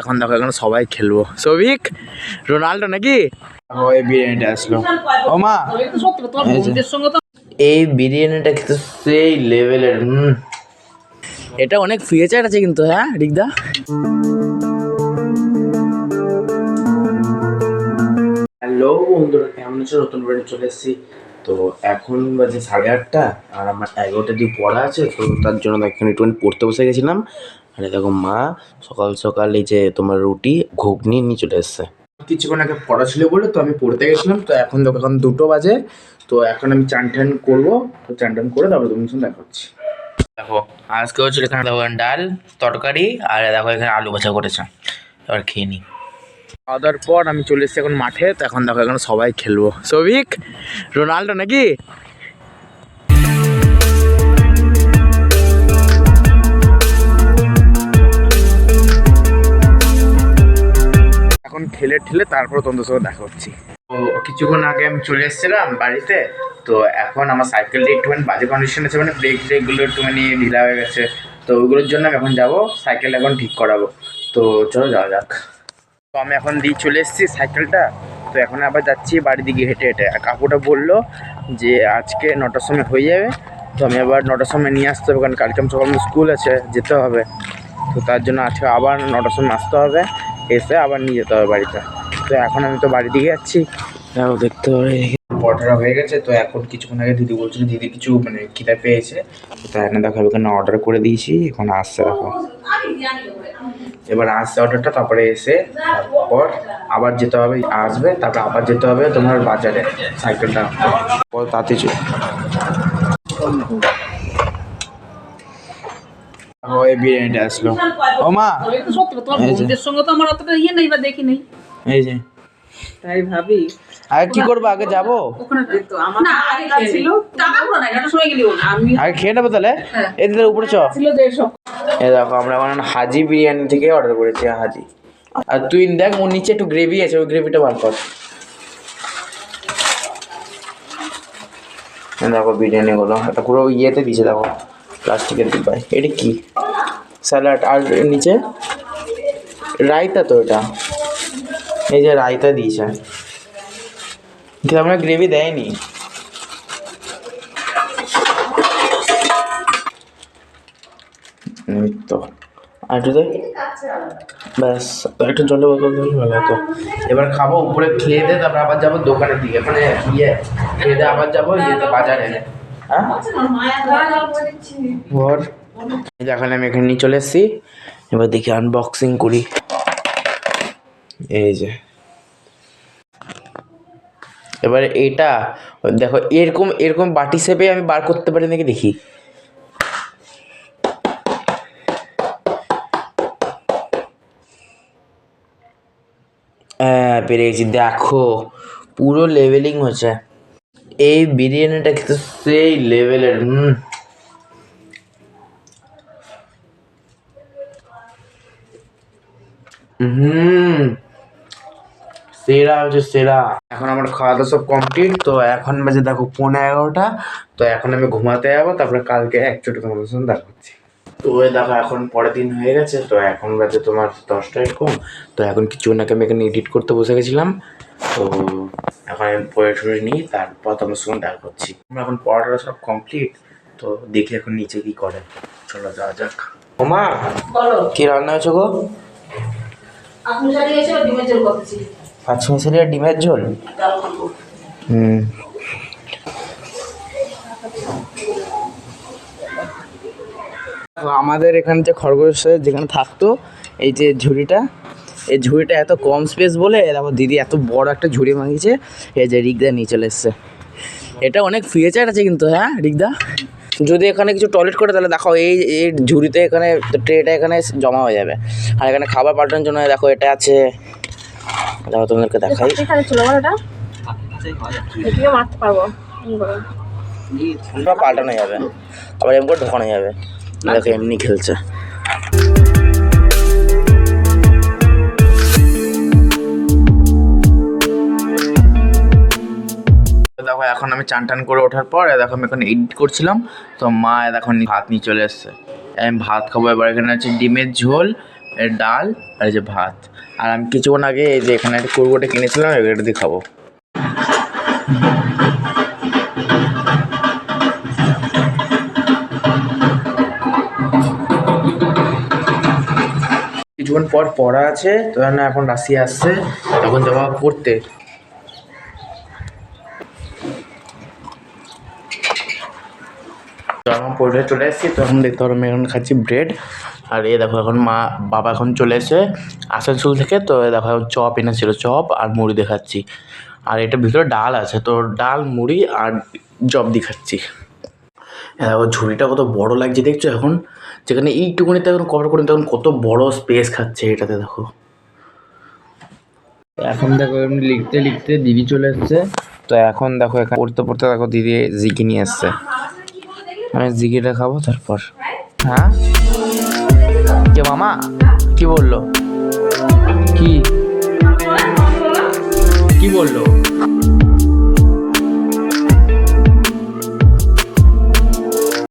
এখন দেখো এখন সবাই খেলবো। সৌভিক রোনাল্ডো নাকি? ওই বিরিয়ানিটা আসলো। ও মা এই বিরিয়ানিটা খেতে সেই লেভেলের। এটা অনেক ফিচার আছে কিন্তু, হ্যাঁ রিকদা? হ্যালো বন্ধুরা, কেমন আছো? নতুন করে চলে এসেছি। তো এখন বাজে 8:30 আর আমার 11টা দিয়ে পড়া আছে, তো তার জন্য এখন একটু পড়তে বসে গেছিলাম। আর দেখো মা সকাল সকাল এই যে তোমার রুটি ঘুগনি নিয়ে চলে এসছে। কিছুক্ষণ আগে পড়া ছিল বলে তো আমি পড়তে গেছিলাম। তো এখন দেখো এখন 2টো বাজে। তো এখন আমি চান টান করবো, তো চান টান করে তারপরে তোমার সঙ্গে দেখা হচ্ছে। দেখো আজকে হচ্ছিল এখানে দেখো ডাল তরকারি আর দেখো এখানে আলু ভাজা করেছে। এবার খেয়ে নিই। খাওয়া দাওয়ার পর আমি চলে এসেছি এখন মাঠে। তো এখন দেখো এখন সবাই খেলবো। সৌভিক রোনাল্ডো নাকি? এখন ঠেলে তারপর তোমাদের সঙ্গে দেখা হচ্ছে। তো কিছুক্ষণ আগে আমি চলে এসেছিলাম বাড়িতে। তো এখন আমার সাইকেলটা একটুখানি বাজে কন্ডিশন আছে, মানে ব্রেকগুলো একটুখানি ঢিলা হয়ে গেছে। তো ওইগুলোর জন্য আমি এখন যাবো, সাইকেল এখন ঠিক করাবো। তো চলো যাওয়া যাক। তো আমি এখন দিয়ে চলে এসেছি সাইকেলটা। তো এখন আবার যাচ্ছি বাড়ির দিকে হেঁটে হেঁটে। আর কাকুটা বললো যে আজকে 9টার সময় হয়ে যাবে। তো আমি আবার 9টার সময় নিয়ে আসতে হবে, কারণ কালকে আমি সকাল স্কুল আছে, যেতে হবে। তো তার জন্য আজকে আবার 9টার সময় আসতে হবে, এসে আবার নিয়ে যেতে হবে বাড়িতে। তো এখন আমি তো বাড়ির দিকে যাচ্ছি। দেখতে পারে পড়াটা হয়ে গেছে। তো এখন কিছুক্ষণ আগে দিদি বলছিল দিদি কিছু মানে খিদে পেয়েছে। তো এখন দেখো এখানে অর্ডার করে দিয়েছি, এখন আসছে দেখো। এবার আসছে অর্ডারটা, তারপরে এসে তারপর আবার যেতে হবে, আসবে তারপর আবার যেতে হবে তোমার বাজারে সাইকেলটা তাতে ওই বিরিয়ানিটা আসলো। ও মা সঙ্গে তো আমার অতটা ইয়ে নেই বা দেখি নেই, এই যে তাই ভাবি আগে কি করবো, আগে যাবো আগে খেয়ে নেবো তাহলে। এদের উপরে চ এই দেখো আমরা এখন হাজি বিরিয়ানি থেকে অর্ডার করেছি, হাজি। আর তুই দেখ ওর নিচে একটু গ্রেভি আছে, ওই গ্রেভিটা বার কর। দেখো বিরিয়ানিগুলো এটা পুরো ইয়েতে দিয়েছে, দেখো প্লাস্টিকের ডিব্বায়। এটা কি স্যালাড আর নিচে রায়তা, তো এটা এই যে রায়তা দিয়েছে, কিন্তু আমরা গ্রেভি দেয়নি। তো আর একটু দেয় ব্যাস, একটু জলের বোতল দিলে ভালো হতো। এবার খাবো, উপরে খেয়ে দে, তারপর আবার যাবো দোকানের দিকে, মানে ইয়ে খেয়ে দে আবার যাবো ইয়েতে বাজারে। হ্যাঁ ওর এখন আমি এখানে নিয়ে চলে এসেছি। এবার দেখি আনবক্সিং করি। এই যে এবার এটা দেখো, এরকম এরকম বাটি শেপে আমি বার করতে পারি নাকি দেখি। হ্যাঁ পেরে গেছি, দেখো পুরো লেভেলিং হচ্ছে। এই বিরিয়ানিটা খেতে সেই লেভেলের। সেরা হচ্ছে সেরা। এখন আমার খাওয়া দাওয়া সব কমপ্লিট। তো এখন বাজে দেখো 11:15। তো এখন আমি ঘুমাতে যাবো, তারপরে কালকে একচোটে তোমাদের সঙ্গে দেখা হচ্ছে। তো ওই দেখো এখন পরের দিন হয়ে গেছে। তো এখন বাজে তোমার 10টা এরকম। তো এখন কিছুক্ষণ আগে আমি এখানে এডিট করতে বসে গেছিলাম। তো এখন আমি পড়ে টড়ে নিই, তারপর তোমার সঙ্গে দেখা করছি। আমরা এখন পড়াটা সব কমপ্লিট। তো দেখি এখন নিচে কি করে, চলো যাওয়া যাক। ওমা কি রান্না হয়েছে গো? পাঁচ মিশালি আর ডিমের ঝোল। আমাদের এখানে যে খরগোশ যেখানে থাকতো, এই যে ঝুড়িটা, এই ঝুড়িটা এত কম স্পেস বলে তারপর দিদি এত বড় একটা ঝুড়ি মাগিয়েছে। এই যে রিকদা নিয়ে চলে এসছে। এটা অনেক ফিচার আছে কিন্তু, হ্যাঁ রিকদা? যদি এখানে কিছু টয়লেট করে তাহলে দেখো এই এই ঝুড়িতে এখানে ট্রেটা এখানে জমা হয়ে যাবে। আর এখানে খাবার পাল্টানোর জন্য দেখো এটা আছে, দেখো তোমাদেরকে দেখাই। পাল্টানো যাবে, আবার এমনি করে ঢোকানো যাবে। দেখো এমনি খেলছে। দেখো এখন আমি চান টান করে ওঠার পর দেখো আমি এখন এডিট করছিলাম। তো মা এখন ভাত নিয়ে চলে এসছে, আমি ভাত খাবো। এবার এখানে আছে ডিমের ঝোল, ডাল আর এই যে ভাত। আর আমি কিছুক্ষণ আগে এই যে এখানে একটা কুড়গোটা কিনেছিলাম, এটা দিয়ে খাবো। কিছুক্ষণ পর পড়া আছে, তো না এখন রাশি আসছে, তখন যাবো পড়তে। তো এখন পড়ে চলে এসেছি, তো এখন দেখতে পারো আমি এখন খাচ্ছি ব্রেড। আর এ দেখো এখন বাবা এখন চলে এসে আসানসোল থেকে, তো দেখো চপ এনেছিল, চপ আর মুড়ি দিয়ে খাচ্ছি। আর এটার ভিতরে ডাল আছে, তো ডাল মুড়ি আর চপ দিয়ে খাচ্ছি। দেখো ঝুড়িটা কত বড় লাগছে দেখছো, এখন যেখানে এইটুকুনিতে এখন কভার করে তখন কত বড় স্পেস খাচ্ছে এটাতে দেখো। এখন দেখো এমনি লিখতে লিখতে দিদি চলে এসছে, তো এখন দেখো এখানে পড়তে পড়তে দেখো দিদি জিকি নিয়ে এসছে। আমি জিকিটা খাবো তারপর। হ্যাঁ কে মামা কি বললো? কি